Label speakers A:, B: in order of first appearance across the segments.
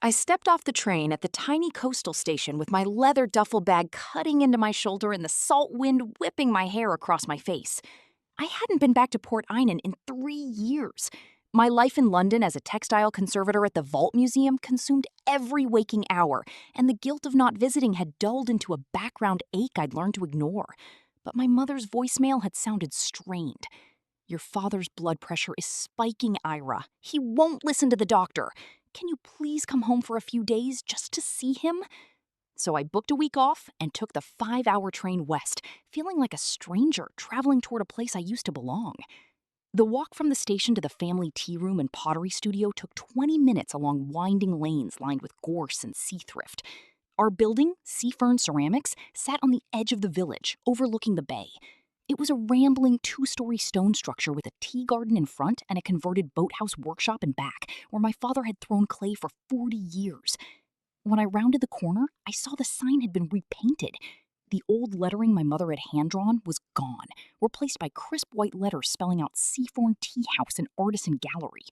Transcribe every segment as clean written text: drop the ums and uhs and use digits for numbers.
A: I stepped off the train at the tiny coastal station with my leather duffel bag cutting into my shoulder and the salt wind whipping my hair across my face. I hadn't been back to Port Eynon in 3 years. My life in London as a textile conservator at the Vault Museum consumed every waking hour, and the guilt of not visiting had dulled into a background ache I'd learned to ignore. But my mother's voicemail had sounded strained. "Your father's blood pressure is spiking, Eira. He won't listen to the doctor. Can you please come home for a few days just to see him?" So I booked a week off and took the 5-hour train west, feeling like a stranger traveling toward a place I used to belong. The walk from the station to the family tea room and pottery studio took 20 minutes along winding lanes lined with gorse and sea thrift. Our building, Sea Fern Ceramics, sat on the edge of the village, overlooking the bay. It was a rambling 2-story stone structure with a tea garden in front and a converted boathouse workshop in back, where my father had thrown clay for 40 years. When I rounded the corner, I saw the sign had been repainted. The old lettering my mother had hand-drawn was gone, replaced by crisp white letters spelling out Seaforn Tea House and Artisan Gallery.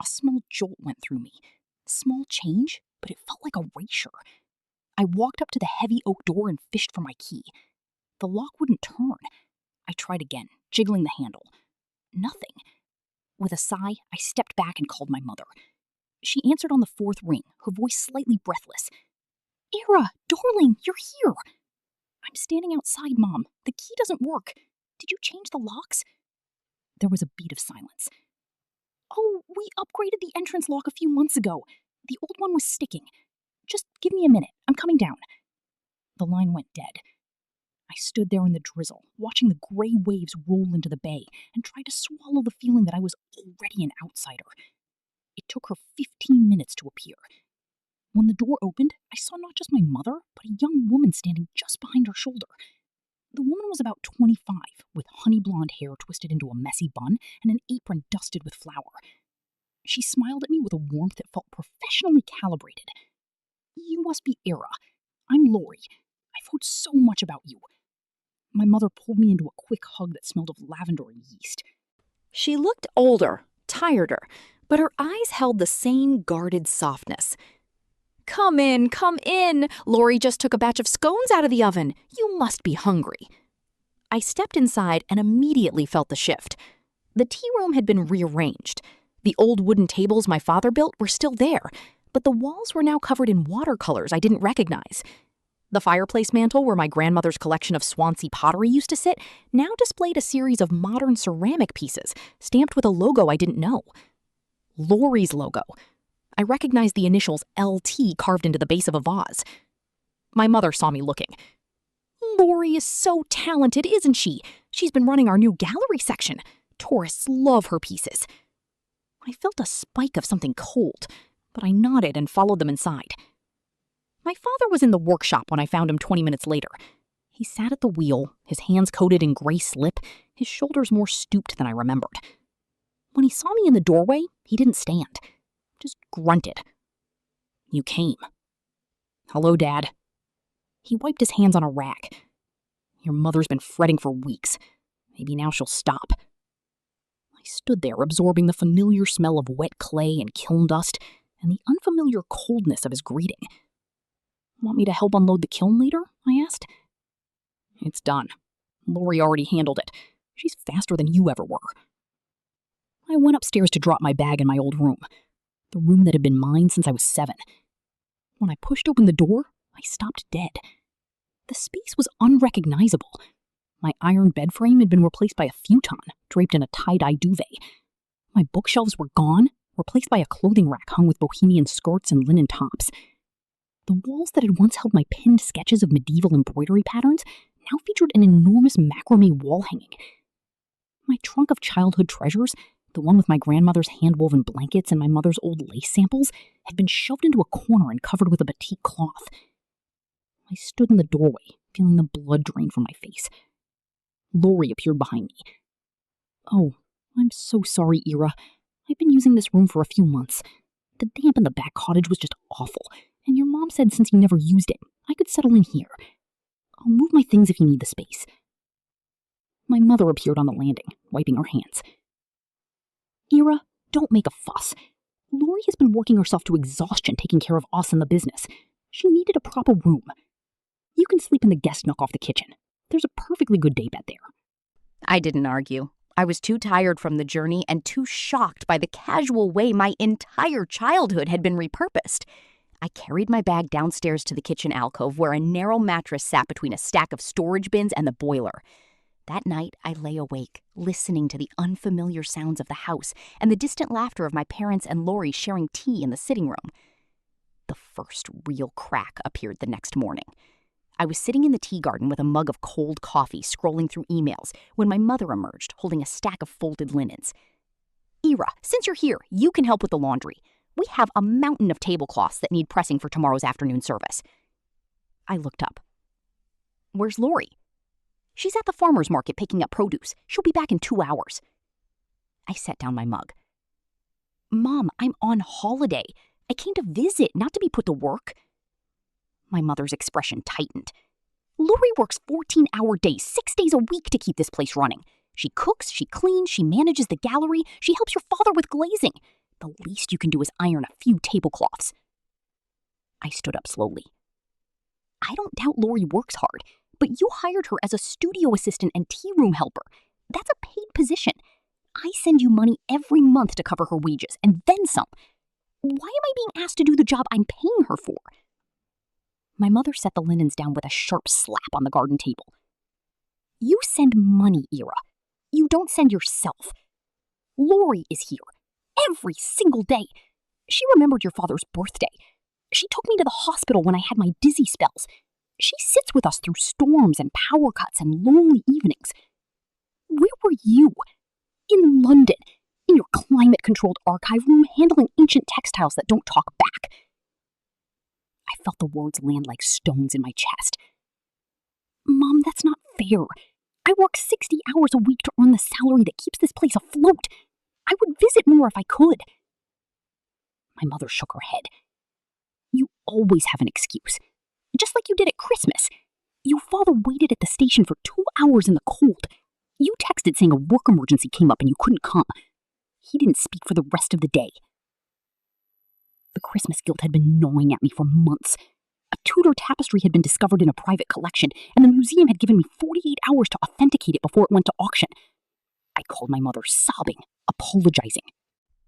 A: A small jolt went through me. Small change, but it felt like erasure. I walked up to the heavy oak door and fished for my key. The lock wouldn't turn. I tried again, jiggling the handle. Nothing. With a sigh, I stepped back and called my mother. She answered on the 4th ring, her voice slightly breathless. "Eira, darling, you're here." "I'm standing outside, Mom. The key doesn't work. Did you change the locks?" There was a beat of silence. "Oh, we upgraded the entrance lock a few months ago. The old one was sticking. Just give me a minute. I'm coming down." The line went dead. I stood there in the drizzle, watching the gray waves roll into the bay, and tried to swallow the feeling that I was already an outsider. It took her 15 minutes to appear. When the door opened, I saw not just my mother, but a young woman standing just behind her shoulder. The woman was about 25, with honey blonde hair twisted into a messy bun and an apron dusted with flour. She smiled at me with a warmth that felt professionally calibrated. "You must be Eira. I'm Lowri. I've heard so much about you." My mother pulled me into a quick hug that smelled of lavender and yeast. She looked older, tireder, but her eyes held the same guarded softness. Come in. Lowri just took a batch of scones out of the oven. You must be hungry." I stepped inside and immediately felt the shift. The tea room had been rearranged. The old wooden tables my father built were still there, but the walls were now covered in watercolors I didn't recognize. The fireplace mantel where my grandmother's collection of Swansea pottery used to sit now displayed a series of modern ceramic pieces, stamped with a logo I didn't know. Lowri's logo. I recognized the initials LT carved into the base of a vase. My mother saw me looking. "Lowri is so talented, isn't she? She's been running our new gallery section. Tourists love her pieces." I felt a spike of something cold, but I nodded and followed them inside. My father was in the workshop when I found him 20 minutes later. He sat at the wheel, his hands coated in gray slip, his shoulders more stooped than I remembered. When he saw me in the doorway, he didn't stand, just grunted. "You came." "Hello, Dad." He wiped his hands on a rag. "Your mother's been fretting for weeks. Maybe now she'll stop." I stood there absorbing the familiar smell of wet clay and kiln dust and the unfamiliar coldness of his greeting. "Want me to help unload the kiln later?" I asked. "It's done. Lowri already handled it. She's faster than you ever were." I went upstairs to drop my bag in my old room, the room that had been mine since I was 7. When I pushed open the door, I stopped dead. The space was unrecognizable. My iron bed frame had been replaced by a futon, draped in a tie-dye duvet. My bookshelves were gone, replaced by a clothing rack hung with bohemian skirts and linen tops. The walls that had once held my pinned sketches of medieval embroidery patterns now featured an enormous macrame wall hanging. My trunk of childhood treasures, the one with my grandmother's hand-woven blankets and my mother's old lace samples, had been shoved into a corner and covered with a batik cloth. I stood in the doorway, feeling the blood drain from my face. Lowri appeared behind me. "Oh, I'm so sorry, Eira. I've been using this room for a few months. The damp in the back cottage was just awful, and your mom said since you never used it, I could settle in here. I'll move my things if you need the space." My mother appeared on the landing, wiping her hands. "Eira, don't make a fuss.
B: Lowri has been working herself to exhaustion taking care of us and the business. She needed a proper room. You can sleep in the guest nook off the kitchen. There's a perfectly good daybed there.
A: I didn't argue. I was too tired from the journey and too shocked by the casual way my entire childhood had been repurposed. I carried my bag downstairs to the kitchen alcove where a narrow mattress sat between a stack of storage bins and the boiler. That night, I lay awake, listening to the unfamiliar sounds of the house and the distant laughter of my parents and Lowri sharing tea in the sitting room. The first real crack appeared the next morning. I was sitting in the tea garden with a mug of cold coffee, scrolling through emails, when my mother emerged, holding a stack of folded linens. "Eira, since you're here, you can help with the laundry. We have a mountain of tablecloths that need pressing for tomorrow's afternoon service." I looked up. "Where's Lowri?" "She's at the farmer's market picking up produce. She'll be back in 2 hours." I set down my mug. "Mom, I'm on holiday. I came to visit, not to be put to work." My mother's expression tightened. "Lowri works 14-hour days, 6 days a week to keep this place running. She cooks, she cleans, she manages the gallery, she helps your father with glazing. The least you can do is iron a few tablecloths." I stood up slowly. "I don't doubt Lowri works hard, but you hired her as a studio assistant and tea room helper. That's a paid position. I send you money every month to cover her wages, and then some. Why am I being asked to do the job I'm paying her for?" My mother set the linens down with a sharp slap on the garden table. "You send money, Eira. You don't send yourself. Lowri is here every single day. She remembered your father's birthday. She took me to the hospital when I had my dizzy spells. She sits with us through storms and power cuts and lonely evenings. Where were you? In London, in your climate-controlled archive room, handling ancient textiles that don't talk back." I felt the words land like stones in my chest. "Mom, that's not fair. I work 60 hours a week to earn the salary that keeps this place afloat. I would visit more if I could." My mother shook her head. "You always have an excuse. Just like you did at Christmas. Your father waited at the station for 2 hours in the cold. You texted saying a work emergency came up and you couldn't come. He didn't speak for the rest of the day." The Christmas guilt had been gnawing at me for months. A Tudor tapestry had been discovered in a private collection, and the museum had given me 48 hours to authenticate it before it went to auction. I called my mother, sobbing, apologizing.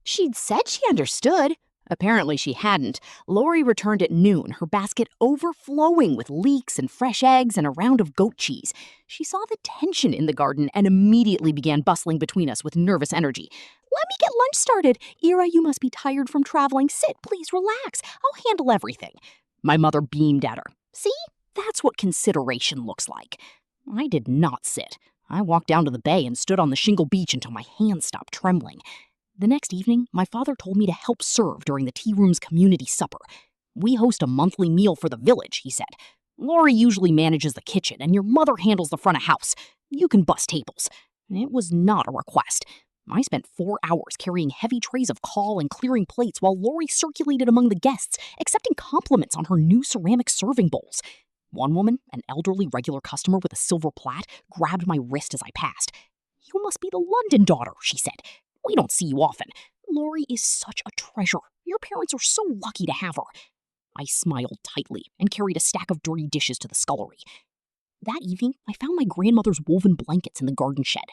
A: She'd said she understood. Apparently she hadn't. Lowri returned at noon, her basket overflowing with leeks and fresh eggs and a round of goat cheese. She saw the tension in the garden and immediately began bustling between us with nervous energy. "Let me get lunch started. Eira, you must be tired from traveling. Sit, please, relax. I'll handle everything." My mother beamed at her. "See? That's what consideration looks like." I did not sit. I walked down to the bay and stood on the shingle beach until my hands stopped trembling. The next evening, my father told me to help serve during the tea room's community supper. "We host a monthly meal for the village," he said. "Lowri usually manages the kitchen, and your mother handles the front of house. You can bus tables." It was not a request. I spent 4 hours carrying heavy trays of caul and clearing plates while Lowri circulated among the guests, accepting compliments on her new ceramic serving bowls. One woman, an elderly regular customer with a silver plate, grabbed my wrist as I passed. "You must be the London daughter," she said. "We don't see you often. Lowri is such a treasure. Your parents are so lucky to have her." I smiled tightly and carried a stack of dirty dishes to the scullery. That evening, I found my grandmother's woven blankets in the garden shed.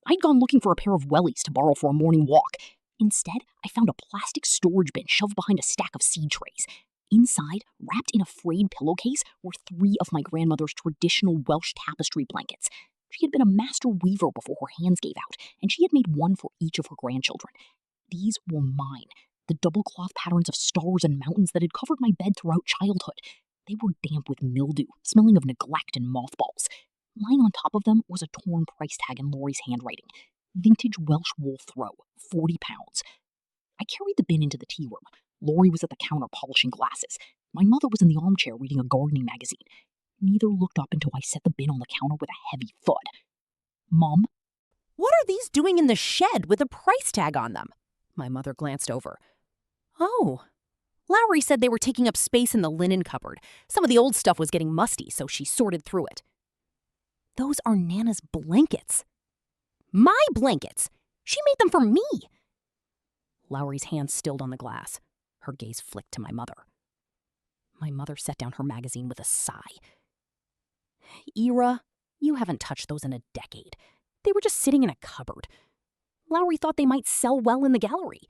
A: I'd gone looking for a pair of wellies to borrow for a morning walk. Instead, I found a plastic storage bin shoved behind a stack of seed trays. Inside, wrapped in a frayed pillowcase, were 3 of my grandmother's traditional Welsh tapestry blankets. She had been a master weaver before her hands gave out, and she had made one for each of her grandchildren. These were mine, the double cloth patterns of stars and mountains that had covered my bed throughout childhood. They were damp with mildew, smelling of neglect and mothballs. Lying on top of them was a torn price tag in Lowri's handwriting. Vintage Welsh wool throw, £40. I carried the bin into the tea room. Lowri was at the counter polishing glasses. My mother was in the armchair reading a gardening magazine. Neither looked up until I set the bin on the counter with a heavy thud. "Mom?"
C: "What are these doing in the shed with a price tag on them?" My mother glanced over. "Oh. Lowri said they were taking up space in the linen cupboard. Some of the old stuff was getting musty, so she sorted through it." "Those are Nana's blankets." "My blankets! She made them for me!" Lowri's hand stilled on the glass. Her gaze flicked to my mother. My mother set down her magazine with a sigh. Eira, you haven't touched those in a decade. They were just sitting in a cupboard. Lowri thought they might sell well in the gallery.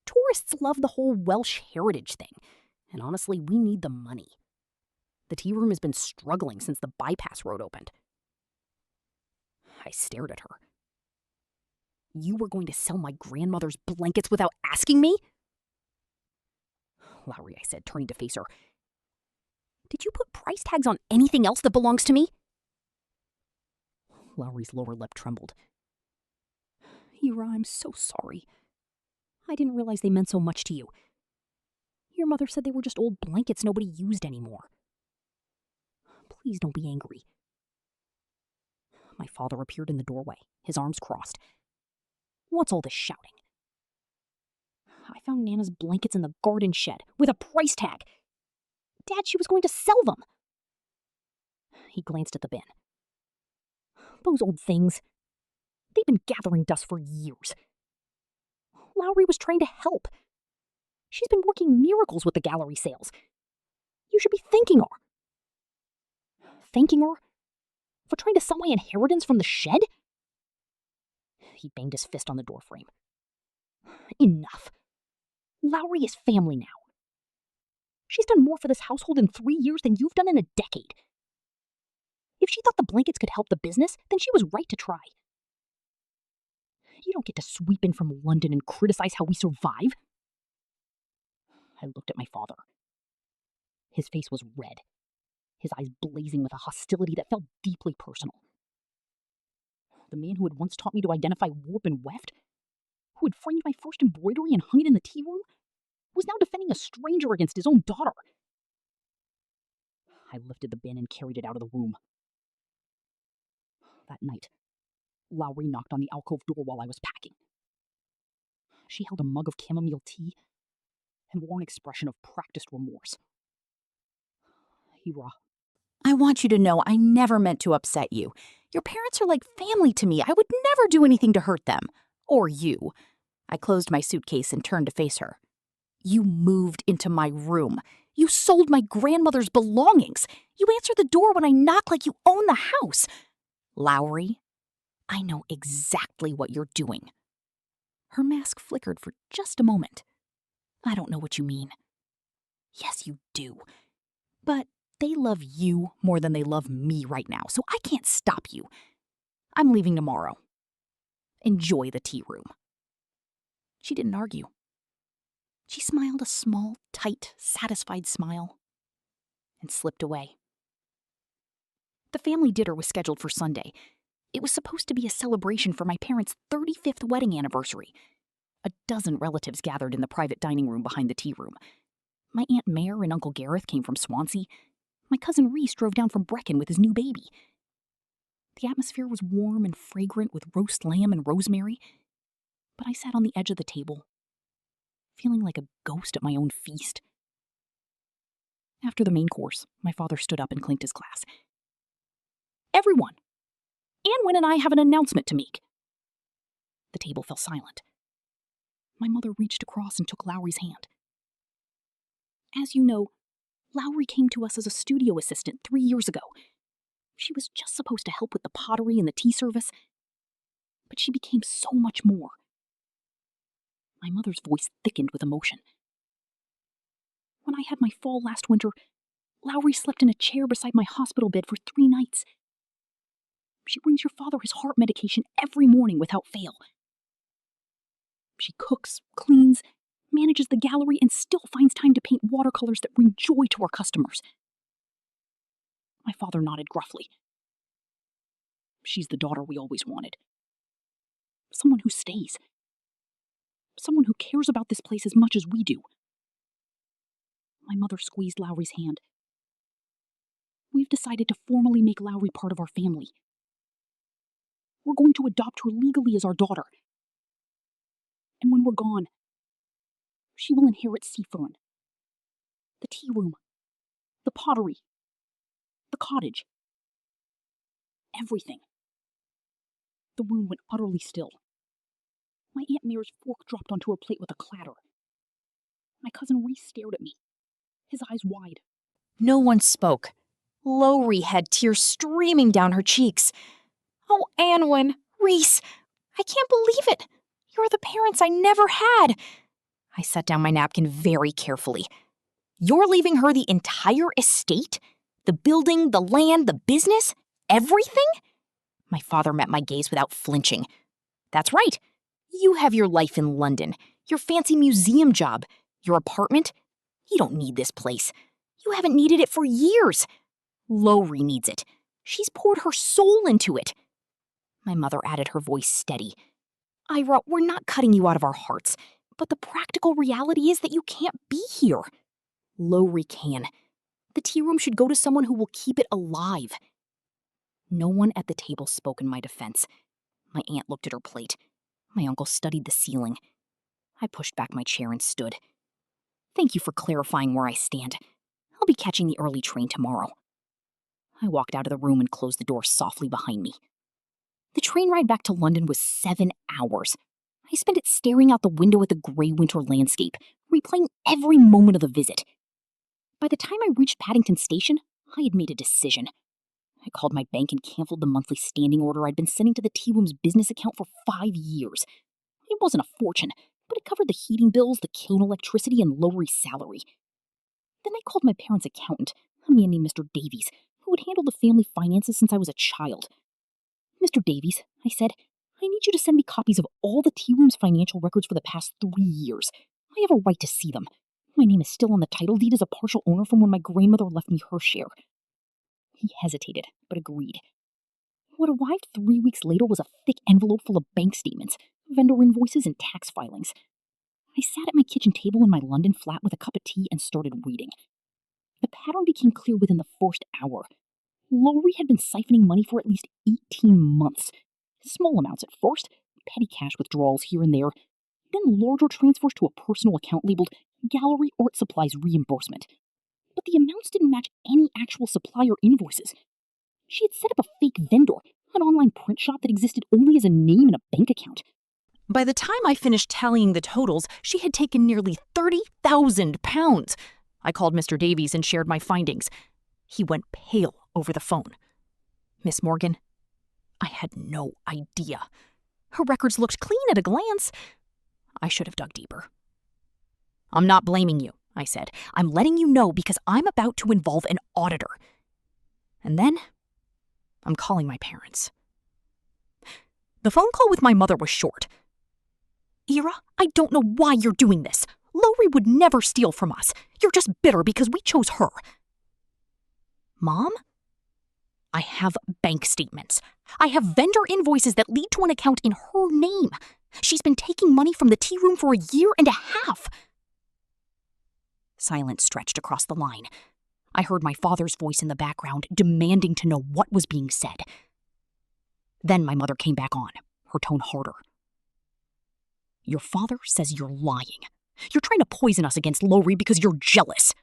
C: Tourists love the whole Welsh heritage thing, and honestly, we need the money. The tea room has been struggling since the bypass road opened. I stared at her. You were going to sell my grandmother's blankets without asking me? Lowri, I said, turning to face her. Did you put price tags on anything else that belongs to me? Lowri's lower lip trembled. Eira, I'm so sorry. I didn't realize they meant so much to you. Your mother said they were just old blankets nobody used anymore. Please don't be angry. My father appeared in the doorway, his arms crossed. What's all this shouting? I found Nana's blankets in the garden shed with a price tag. Dad, she was going to sell them. He glanced at the bin. Those old things. They've been gathering dust for years. Lowri was trying to help. She's been working miracles with the gallery sales. You should be thanking her. Thanking her? For trying to sell my inheritance from the shed? He banged his fist on the doorframe. Enough. Lowri is family now. She's done more for this household in 3 years than you've done in a decade. If she thought the blankets could help the business, then she was right to try. You don't get to sweep in from London and criticize how we survive. I looked at my father. His face was red, his eyes blazing with a hostility that felt deeply personal. The man who had once taught me to identify warp and weft, who had framed my first embroidery and hung it in the tea room, was now defending a stranger against his own daughter. I lifted the bin and carried it out of the room. That night, Lowri knocked on the alcove door while I was packing. She held a mug of chamomile tea and wore an expression of practiced remorse. Eira,
A: I want you to know I never meant to upset you. Your parents are like family to me. I would never do anything to hurt them. Or you. I closed my suitcase and turned to face her. You moved into my room. You sold my grandmother's belongings. You answer the door when I knock like you own the house. Lowri, I know exactly what you're doing. Her mask flickered for just a moment. I don't know what you mean. Yes, you do. But they love you more than they love me right now, so I can't stop you. I'm leaving tomorrow. Enjoy the tea room. She didn't argue. She smiled a small, tight, satisfied smile and slipped away. The family dinner was scheduled for Sunday. It was supposed to be a celebration for my parents' 35th wedding anniversary. A dozen relatives gathered in the private dining room behind the tea room. My Aunt Mare and Uncle Gareth came from Swansea. My cousin Reese drove down from Brecon with his new baby. The atmosphere was warm and fragrant with roast lamb and rosemary, but I sat on the edge of the table, feeling like a ghost at my own feast. After the main course, my father stood up and clinked his glass. Everyone! Anwen and I have an announcement to make. The table fell silent. My mother reached across and took Lowri's hand. As you know, Lowri came to us as a studio assistant 3 years ago. She was just supposed to help with the pottery and the tea service, but she became so much more. My mother's voice thickened with emotion. When I had my fall last winter, Lowri slept in a chair beside my hospital bed for 3 nights. She brings your father his heart medication every morning without fail. She cooks, cleans, manages the gallery, and still finds time to paint watercolors that bring joy to our customers. My father nodded gruffly. She's the daughter we always wanted. Someone who stays. Someone who cares about this place as much as we do. My mother squeezed Lowri's hand. We've decided to formally make Lowri part of our family. We're going to adopt her legally as our daughter. And when we're gone, she will inherit Seafern, the tea room, the pottery, the cottage. Everything. The room went utterly still.
B: My Aunt Mare's fork dropped onto her plate with a clatter. My cousin Reese stared at me, his eyes wide.
A: No one spoke. Lowri had tears streaming down her cheeks. Oh, Anwen, Reese, I can't believe it. You're the parents I never had. I set down my napkin very carefully. You're leaving her the entire estate? The building, the land, the business? Everything? My father met my gaze without flinching. That's right. You have your life in London, your fancy museum job, your apartment. You don't need this place. You haven't needed it for years. Lowri needs it. She's poured her soul into it. My mother added, her voice steady. Eira, we're not cutting you out of our hearts, but the practical reality is that you can't be here. Lowri can. The tea room should go to someone who will keep it alive. No one at the table spoke in my defense. My aunt looked at her plate. My uncle studied the ceiling. I pushed back my chair and stood. Thank you for clarifying where I stand. I'll be catching the early train tomorrow. I walked out of the room and closed the door softly behind me. The train ride back to London was 7 hours. I spent it staring out the window at the gray winter landscape, replaying every moment of the visit. By the time I reached Paddington Station, I had made a decision. I called my bank and canceled the monthly standing order I'd been sending to the tea room's business account for 5 years. It wasn't a fortune, but it covered the heating bills, the kiln electricity, and Lowri's salary. Then I called my parents' accountant, a man named Mr. Davies, who had handled the family finances since I was a child. Mr. Davies, I said, I need you to send me copies of all the tea room's financial records for the past 3 years. I have a right to see them. My name is still on the title deed as a partial owner from when my grandmother left me her share. He hesitated, but agreed. What arrived 3 weeks later was a thick envelope full of bank statements, vendor invoices, and tax filings. I sat at my kitchen table in my London flat with a cup of tea and started reading. The pattern became clear within the first hour. Lowri had been siphoning money for at least 18 months. Small amounts at first, petty cash withdrawals here and there, then larger transfers to a personal account labeled Gallery Art Supplies Reimbursement. But the amounts didn't match any actual supplier invoices. She had set up a fake vendor, an online print shop that existed only as a name and a bank account.
C: By the time I finished tallying the totals, she had taken nearly £30,000. I called Mr. Davies and shared my findings. He went pale over the phone. Miss Morgan, I had no idea. Her records looked clean at a glance. I should have dug deeper. I'm not blaming you, I said. I'm letting you know because I'm about to involve an auditor. And then, I'm calling my parents. The phone call with my mother was short. Eira, I don't know why you're doing this. Lowri would never steal from us. You're just bitter because we chose her. Mom? I have bank statements. I have vendor invoices that lead to an account in her name. She's been taking money from the tea room for 1.5 years. Silence stretched across the line. I heard my father's voice in the background, demanding to know what was being said. Then my mother came back on, her tone harder. Your father says you're lying. You're trying to poison us against Lowri because you're jealous.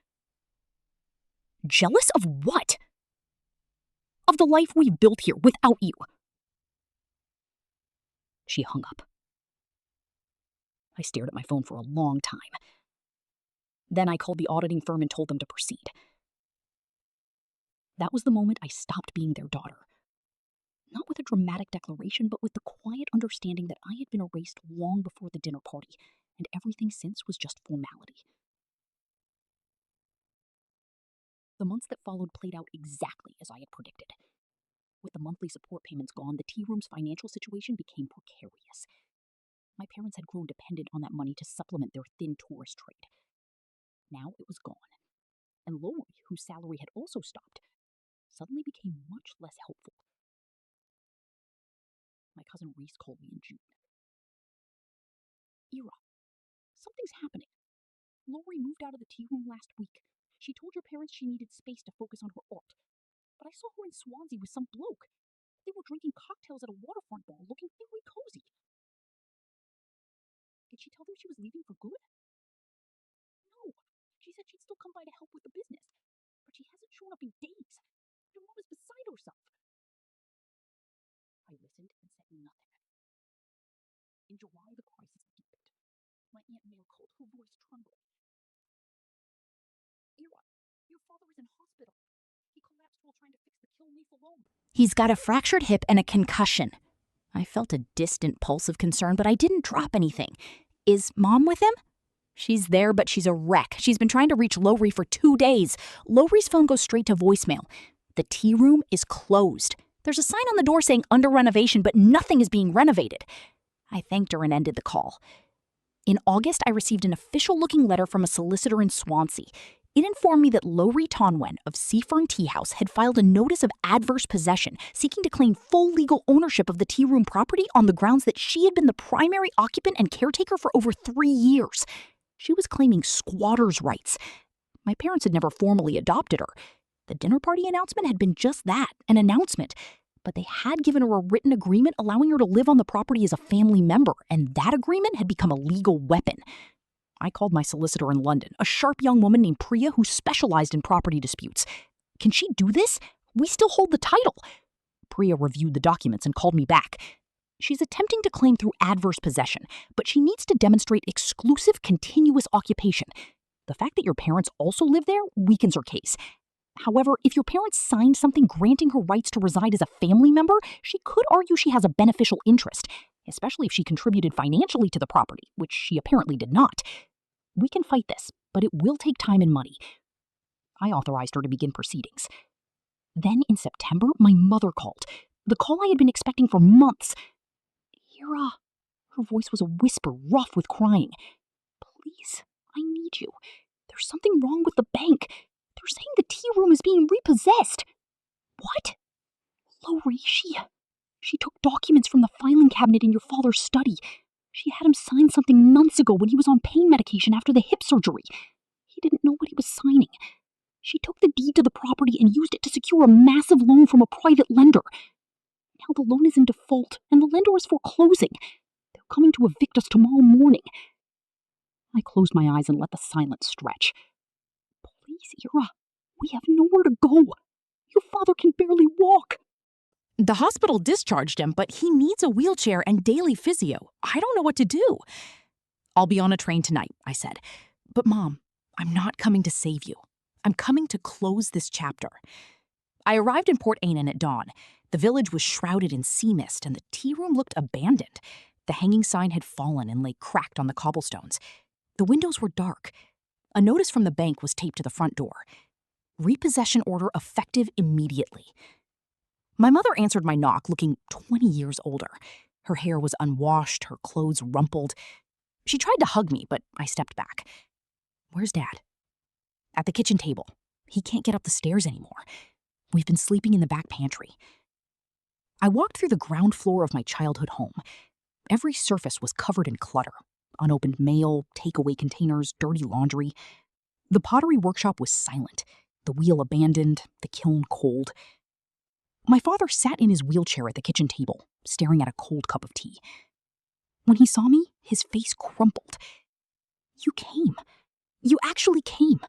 C: Jealous of what? Of the life we've built here without you. She hung up. I stared at my phone for a long time. Then I called the auditing firm and told them to proceed. That was the moment I stopped being their daughter. Not with a dramatic declaration, but with the quiet understanding that I had been erased long before the dinner party, and everything since was just formality. The months that followed played out exactly as I had predicted. With the monthly support payments gone, the tea room's financial situation became precarious. My parents had grown dependent on that money to supplement their thin tourist trade. Now it was gone, and Lowri, whose salary had also stopped, suddenly became much less helpful. My cousin Reese called me in June. Eira, something's happening. Lowri moved out of the tea room last week. She told your parents she needed space to focus on her art. But I saw her in Swansea with some bloke. They were drinking cocktails at a waterfront bar, looking very cozy. Did she tell them she was leaving for good? No. She said she'd still come by to help with the business. But she hasn't shown up in days. Your mom is beside herself. I listened and said nothing. In July, the crisis
B: Her voice trembled. Eira, your father is in hospital. He collapsed while trying to fix the kiln leaf alone.
A: He's got a fractured hip and a concussion. I felt a distant pulse of concern, but I didn't drop anything. Is Mom with him? She's there, but she's a wreck. She's been trying to reach Lowri for 2 days. Lowri's phone goes straight to voicemail. The tea room is closed. There's a sign on the door saying under renovation, but nothing is being renovated. I thanked her and ended the call. In August, I received an official-looking letter from a solicitor in Swansea. It informed me that Lowri Tonwen of Seafern Tea House had filed a notice of adverse possession, seeking to claim full legal ownership of the tea room property on the grounds that she had been the primary occupant and caretaker for over 3 years. She was claiming squatter's rights. My parents had never formally adopted her. The dinner party announcement had been just that, an announcement. But they had given her a written agreement allowing her to live on the property as a family member, and that agreement had become a legal weapon. I called my solicitor in London, a sharp young woman named Priya who specialized in property disputes. Can she do this? We still hold the title. Priya reviewed the documents and called me back. She's attempting to claim through adverse possession, but she needs to demonstrate exclusive, continuous occupation. The fact that your parents also live there weakens her case. However, if your parents signed something granting her rights to reside as a family member, she could argue she has a beneficial interest, especially if she contributed financially to the property, which she apparently did not. We can fight this, but it will take time and money. I authorized her to begin proceedings. Then in September, my mother called. The call I had been expecting for months. Eira. Her voice was a whisper, rough with crying. Please, I need you. There's something wrong with the bank. They're saying the tea room is being repossessed. What? Lowri, she took documents from the filing cabinet in your father's study. She had him sign something months ago when he was on pain medication after the hip surgery. He didn't know what he was signing. She took the deed to the property and used it to secure a massive loan from a private lender. Now the loan is in default, and the lender is foreclosing. They're coming to evict us tomorrow morning. I closed my eyes and let the silence stretch. Please, Eira, we have nowhere to go. Your father can barely walk.
C: The hospital discharged him, but he needs a wheelchair and daily physio. I don't know what to do. I'll be on a train tonight, I said. But Mom, I'm not coming to save you. I'm coming to close this chapter. I arrived in Port Ainan at dawn. The village was shrouded in sea mist, and the tea room looked abandoned. The hanging sign had fallen and lay cracked on the cobblestones. The windows were dark. A notice from the bank was taped to the front door. Repossession order effective immediately. My mother answered my knock, looking 20 years older. Her hair was unwashed, her clothes rumpled. She tried to hug me, but I stepped back. Where's Dad? At the kitchen table. He can't get up the stairs anymore. We've been sleeping in the back pantry. I walked through the ground floor of my childhood home. Every surface was covered in clutter. Unopened mail, takeaway containers, dirty laundry. The pottery workshop was silent, the wheel abandoned, the kiln cold. My father sat in his wheelchair at the kitchen table, staring at a cold cup of tea. When he saw me, his face crumpled. You came. You actually came.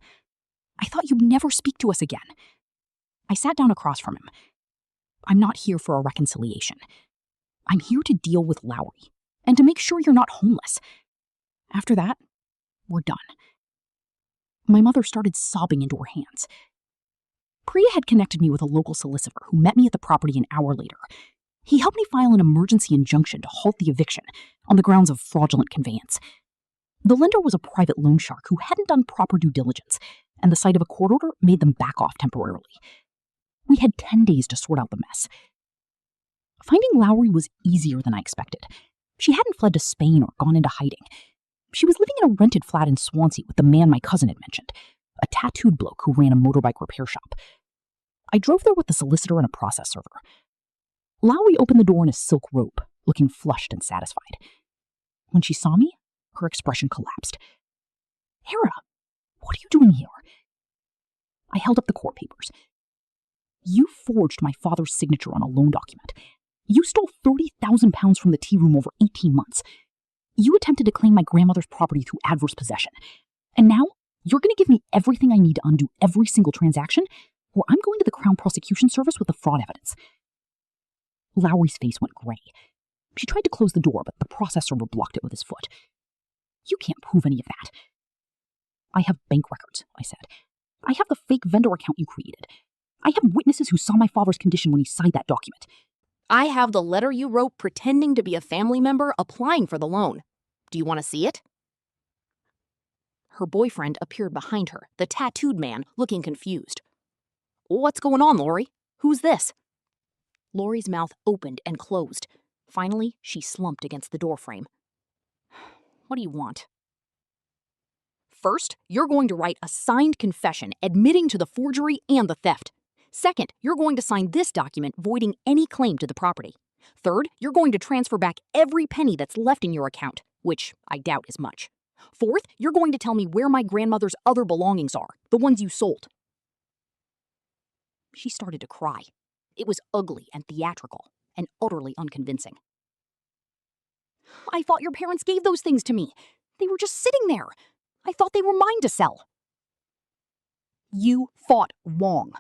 C: I thought you'd never speak to us again. I sat down across from him. I'm not here for a reconciliation. I'm here to deal with Lowri, and to make sure you're not homeless. After that, we're done. My mother started sobbing into her hands. Priya had connected me with a local solicitor who met me at the property an hour later. He helped me file an emergency injunction to halt the eviction on the grounds of fraudulent conveyance. The lender was a private loan shark who hadn't done proper due diligence, and the sight of a court order made them back off temporarily. We had 10 days to sort out the mess. Finding Lowri was easier than I expected. She hadn't fled to Spain or gone into hiding. She was living in a rented flat in Swansea with the man my cousin had mentioned, a tattooed bloke who ran a motorbike repair shop. I drove there with the solicitor and a process server. Lowri opened the door in a silk robe, looking flushed and satisfied. When she saw me, her expression collapsed. Eira, what are you doing here? I held up the court papers. You forged my father's signature on a loan document. You stole £30,000 from the tea room over 18 months. You attempted to claim my grandmother's property through adverse possession. And now, you're going to give me everything I need to undo every single transaction, or I'm going to the Crown Prosecution Service with the fraud evidence. Lowri's face went gray. She tried to close the door, but the process server blocked it with his foot.
B: You can't prove any of that. I have bank records, I said. I have the fake vendor account you created. I have witnesses who saw my father's condition when he signed that document.
A: I have the letter you wrote pretending to be a family member applying for the loan. Do you want to see it? Her boyfriend appeared behind her, the tattooed man, looking confused. What's going on, Lowri? Who's this? Lori's mouth opened and closed. Finally, she slumped against the doorframe. What do you want? First, you're going to write a signed confession admitting to the forgery and the theft. Second, you're going to sign this document voiding any claim to the property. Third, you're going to transfer back every penny that's left in your account, which I doubt is much. Fourth, you're going to tell me where my grandmother's other belongings are, the ones you sold. She started to cry. It was ugly and theatrical, and utterly unconvincing. I thought your parents gave those things to me. They were just sitting there. I thought they were mine to sell. You thought wrong.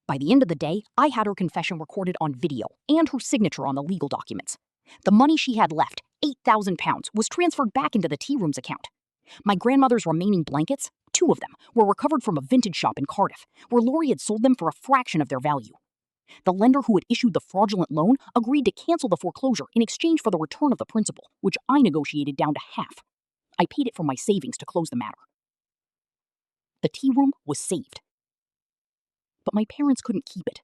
A: By the end of the day, I had her confession recorded on video and her signature on the legal documents. The money she had left, £8,000, was transferred back into the tea room's account. My grandmother's remaining blankets, 2 of them, were recovered from a vintage shop in Cardiff, where Lowri had sold them for a fraction of their value. The lender who had issued the fraudulent loan agreed to cancel the foreclosure in exchange for the return of the principal, which I negotiated down to half. I paid it from my savings to close the matter. The tea room was saved. But my parents couldn't keep it.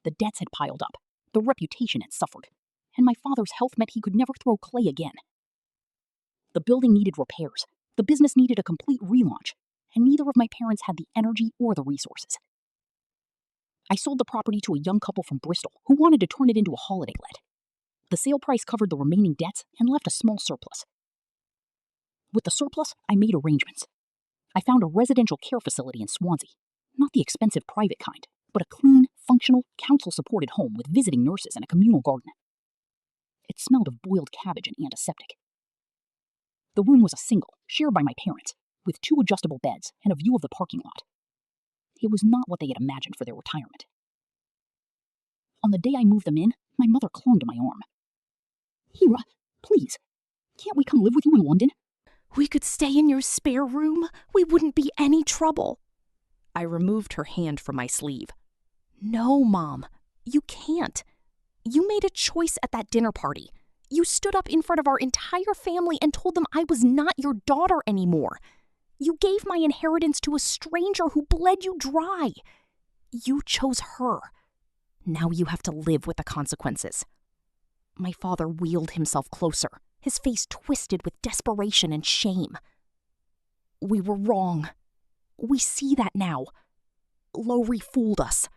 A: The debts had piled up, the reputation had suffered, and my father's health meant he could never throw clay again. The building needed repairs, the business needed a complete relaunch, and neither of my parents had the energy or the resources. I sold the property to a young couple from Bristol who wanted to turn it into a holiday let. The sale price covered the remaining debts and left a small surplus. With the surplus, I made arrangements. I found a residential care facility in Swansea, not the expensive private kind, but a clean, functional, council-supported home with visiting nurses and a communal garden. It smelled of boiled cabbage and antiseptic. The room was a single, shared by my parents, with 2 adjustable beds and a view of the parking lot. It was not what they had imagined for their retirement. On the day I moved them in, my mother clung to my arm. Eira, please, can't we come live with you in London?
C: We could stay in your spare room. We wouldn't be any trouble. I removed her hand from my sleeve. No, Mom, you can't. You made a choice at that dinner party. You stood up in front of our entire family and told them I was not your daughter anymore. You gave my inheritance to a stranger who bled you dry. You chose her. Now you have to live with the consequences. My father wheeled himself closer, his face twisted with desperation and shame. We were wrong. We see that now. Lowri fooled us.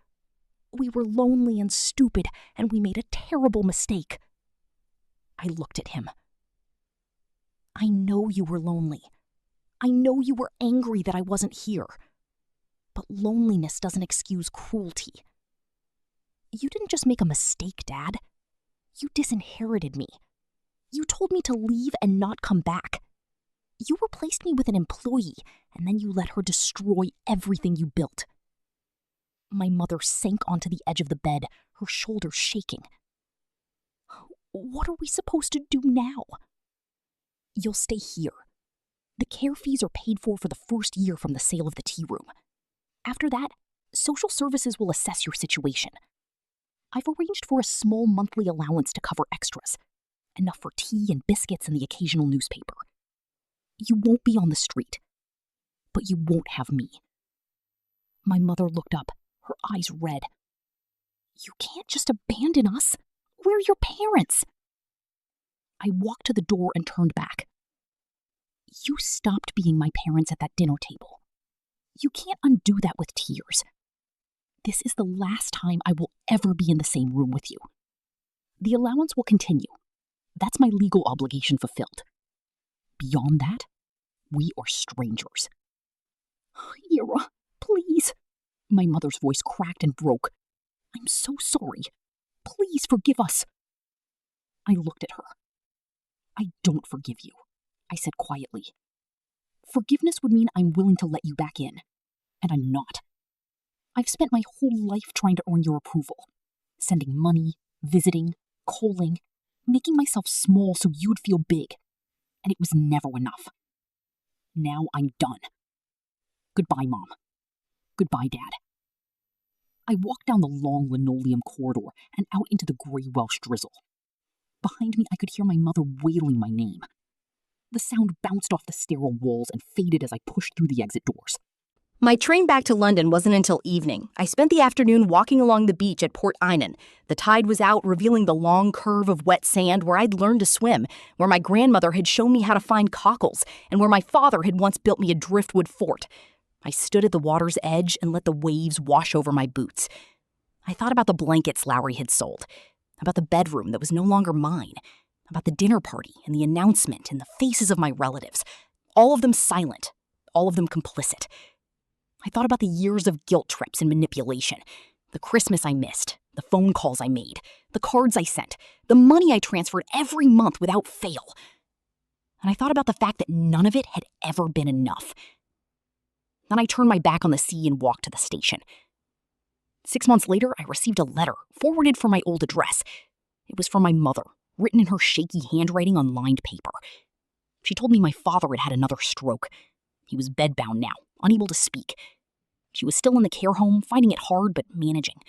C: We were lonely and stupid, and we made a terrible mistake. I looked at him. I know you were lonely. I know you were angry that I wasn't here. But loneliness doesn't excuse cruelty. You didn't just make a mistake, Dad. You disinherited me. You told me to leave and not come back. You replaced me with an employee, and then you let her destroy everything you built. My mother sank onto the edge of the bed, her shoulders shaking. What are we supposed to do now? You'll stay here. The care fees are paid for the first year from the sale of the tea room. After that, social services will assess your situation. I've arranged for a small monthly allowance to cover extras, enough for tea and biscuits and the occasional newspaper. You won't be on the street, but you won't have me. My mother looked up, her eyes red. You can't just abandon us. We're your parents. I walked to the door and turned back. You stopped being my parents at that dinner table. You can't undo that with tears. This is the last time I will ever be in the same room with you. The allowance will continue. That's my legal obligation fulfilled. Beyond that, we are strangers. Eira, please. My mother's voice cracked and broke. I'm so sorry. Please forgive us. I looked at her. I don't forgive you, I said quietly. Forgiveness would mean I'm willing to let you back in, and I'm not. I've spent my whole life trying to earn your approval, sending money, visiting, calling, making myself small so you'd feel big.
B: and it was never enough. Now I'm done. Goodbye, Mom. Goodbye, Dad. I walked down the long linoleum corridor and out into the gray Welsh drizzle. Behind me, I could hear my mother wailing my name. The sound bounced off the sterile walls and faded as I pushed through the exit doors.
C: My train back to London wasn't until evening. I spent the afternoon walking along the beach at Port Eynon. The tide was out, revealing the long curve of wet sand where I'd learned to swim, where my grandmother had shown me how to find cockles, and where my father had once built me a driftwood fort. I stood at the water's edge and let the waves wash over my boots. I thought about the blankets Lowri had sold, about the bedroom that was no longer mine, about the dinner party and the announcement and the faces of my relatives, all of them silent, all of them complicit. I thought about the years of guilt trips and manipulation, the Christmas I missed, the phone calls I made, the cards I sent, the money I transferred every month without fail. And I thought about the fact that none of it had ever been enough. Then I turned my back on the sea and walked to the station. 6 months later, I received a letter, forwarded from my old address. It was from my mother, written in her shaky handwriting on lined paper. She told me my father had had another stroke. He was bedbound now, unable to speak. She was still in the care home, finding it hard but managing.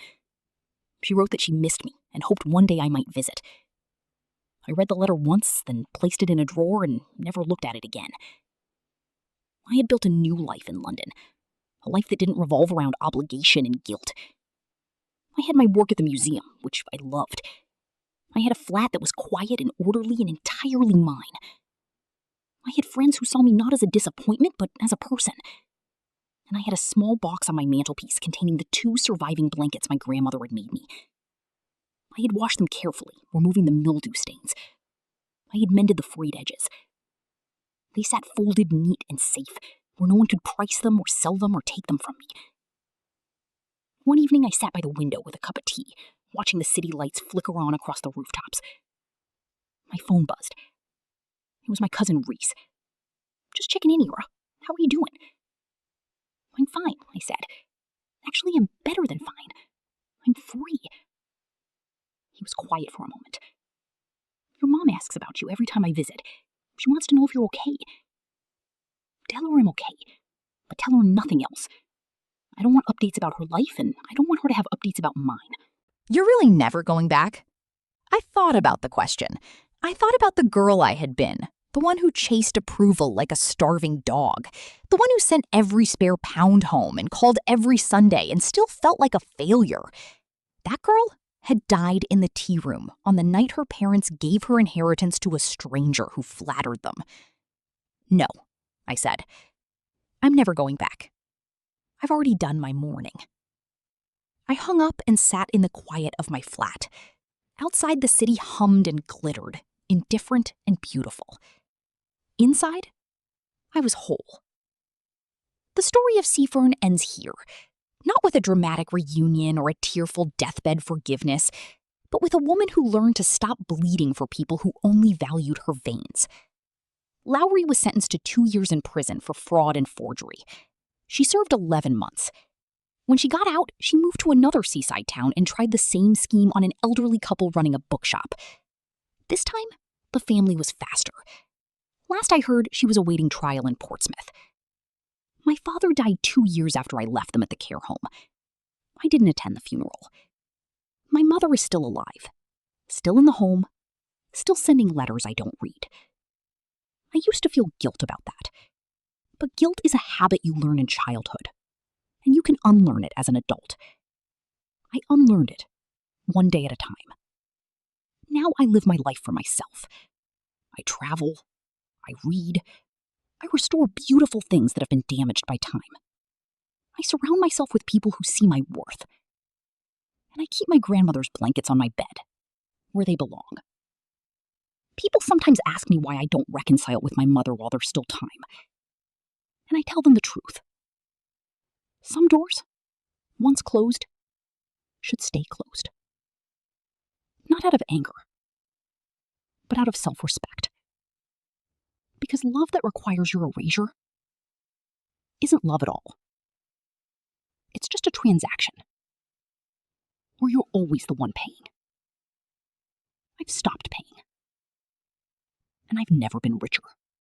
C: She wrote that she missed me and hoped one day I might visit. I read the letter once, then placed it in a drawer and never looked at it again. I had built a new life in London, a life that didn't revolve around obligation and guilt. I had my work at the museum, which I loved. I had a flat that was quiet and orderly and entirely mine. I had friends who saw me not as a disappointment, but as a person. And I had a small box on my mantelpiece containing the 2 surviving blankets my grandmother had made me. I had washed them carefully, removing the mildew stains. I had mended the frayed edges. They sat folded neat and safe, where no one could price them or sell them or take them from me. One evening I sat by the window with a cup of tea, watching the city lights flicker on across the rooftops. My phone buzzed. It was my cousin Reese. "Just checking in, Eira. How are you doing?" "I'm fine," I said. "Actually, I'm better than fine. I'm free." He was quiet for a moment. "Your mom asks about you every time I visit. She wants to know if you're okay." "Tell her I'm okay, but tell her nothing else. I don't want updates about her life, and I don't want her to have updates about mine."
A: You're really never going back? I thought about the question. I thought about the girl I had been, the one who chased approval like a starving dog, the one who sent every spare pound home and called every Sunday and still felt like a failure. That girl had died in the tea room on the night her parents gave her inheritance to a stranger who flattered them. "No," I said. "I'm never going back. I've already done my mourning." I hung up and sat in the quiet of my flat. Outside, the city hummed and glittered, indifferent and beautiful. Inside, I was whole. The story of Seafern ends here, not with a dramatic reunion or a tearful deathbed forgiveness, but with a woman who learned to stop bleeding for people who only valued her veins. Lowri was sentenced to 2 years in prison for fraud and forgery. She served 11 months. When she got out, she moved to another seaside town and tried the same scheme on an elderly couple running a bookshop. This time, the family was faster. Last I heard, she was awaiting trial in Portsmouth. My father died 2 years after I left them at the care home. I didn't attend the funeral. My mother is still alive, still in the home, still sending letters I don't read. I used to feel guilt about that. But guilt is a habit you learn in childhood, and you can unlearn it as an adult. I unlearned it, one day at a time. Now I live my life for myself. I travel, I read, I restore beautiful things that have been damaged by time. I surround myself with people who see my worth. And I keep my grandmother's blankets on my bed, where they belong. People sometimes ask me why I don't reconcile with my mother while there's still time. And I tell them the truth. Some doors, once closed, should stay closed. Not out of anger, but out of self-respect. Because love that requires your erasure isn't love at all. It's just a transaction where you're always the one paying. I've stopped paying, and I've never been richer.